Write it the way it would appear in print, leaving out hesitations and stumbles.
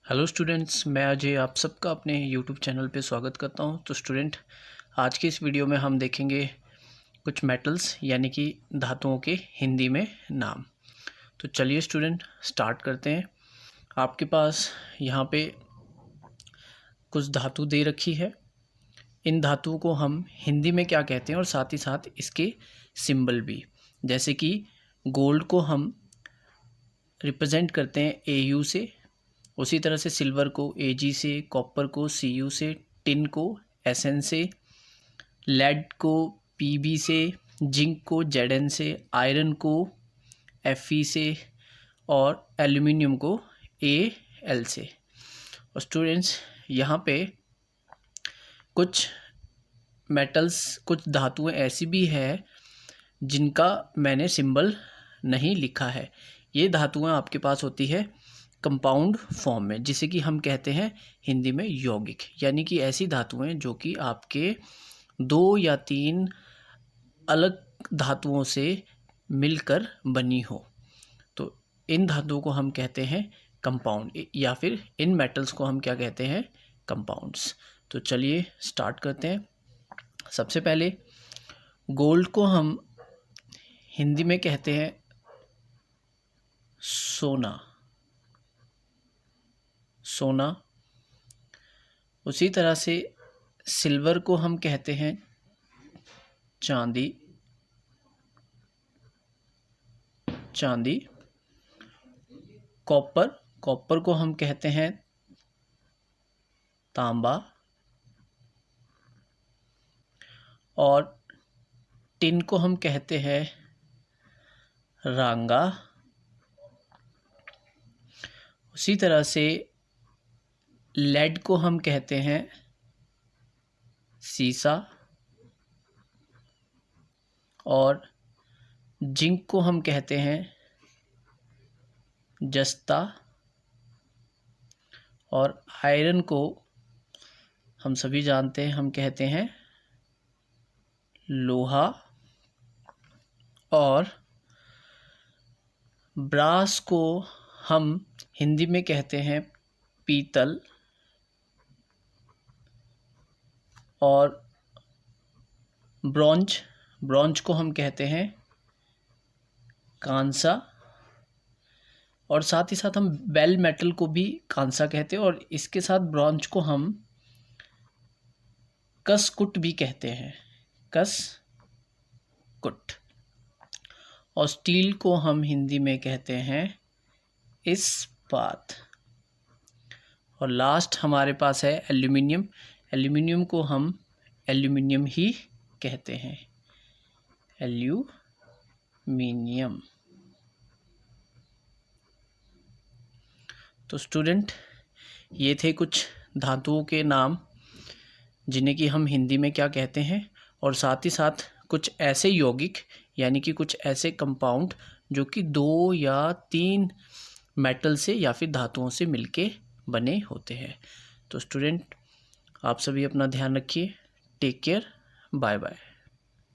Hello students, मैं अजय आप सबका अपने यूट्यूब चैनल पे स्वागत करता हूं। तो स्टूडेंट, आज की इस वीडियो में हम देखेंगे कुछ मेटल्स यानी कि धातुओं के हिंदी में नाम। तो चलिए स्टूडेंट स्टार्ट करते हैं। आपके पास यहाँ पे कुछ धातु दे रखी है। इन धातुओं को हम हिंदी में क्या कहते हैं और साथ ही साथ इसके सिंबल भी, जैसे कि गोल्ड को हम रिप्रेजेंट करते हैं AU से, उसी तरह से सिल्वर को AG से, कॉपर को CU से, टिन को SN से, लेड को PB से, जिंक को ZN से, आयरन को FE से और एल्यूमिनियम को AL से। और स्टूडेंट्स, यहाँ पे कुछ मेटल्स, कुछ धातुएं ऐसी भी है जिनका मैंने सिंबल नहीं लिखा है। ये धातुएं आपके पास होती है कंपाउंड फॉर्म में, जिसे कि हम कहते हैं हिंदी में यौगिक, यानी कि ऐसी धातुएं जो कि आपके 2 या 3 अलग धातुओं से मिलकर बनी हो। तो इन धातुओं को हम कहते हैं कंपाउंड, या फिर इन मेटल्स को हम क्या कहते हैं, कंपाउंड्स। तो चलिए स्टार्ट करते हैं। सबसे पहले गोल्ड को हम हिंदी में कहते हैं सोना। उसी तरह से सिल्वर को हम कहते हैं चांदी। कॉपर को हम कहते हैं तांबा। और टिन को हम कहते हैं रांगा। उसी तरह से लेड को हम कहते हैं सीसा। और जिंक को हम कहते हैं जस्ता। और आयरन को हम सभी जानते हैं, हम कहते हैं लोहा। और ब्रास को हम हिंदी में कहते हैं पीतल। और ब्रॉन्ज को हम कहते हैं कांसा। और साथ ही साथ हम बेल मेटल को भी कांसा कहते हैं, और इसके साथ ब्रॉन्ज को हम कसकुट भी कहते हैं, कसकुट। और स्टील को हम हिंदी में कहते हैं इस्पात। और लास्ट हमारे पास है एल्यूमिनियम को हम एल्यूमिनियम ही कहते हैं, एल्यूमिनियम। तो स्टूडेंट, ये थे कुछ धातुओं के नाम जिन्हें कि हम हिंदी में क्या कहते हैं, और साथ ही साथ कुछ ऐसे यौगिक यानी कि कुछ ऐसे कंपाउंड जो कि 2 या 3 मेटल से या फिर धातुओं से मिलके बने होते हैं। तो स्टूडेंट, आप सभी अपना ध्यान रखिए। Take care, bye bye.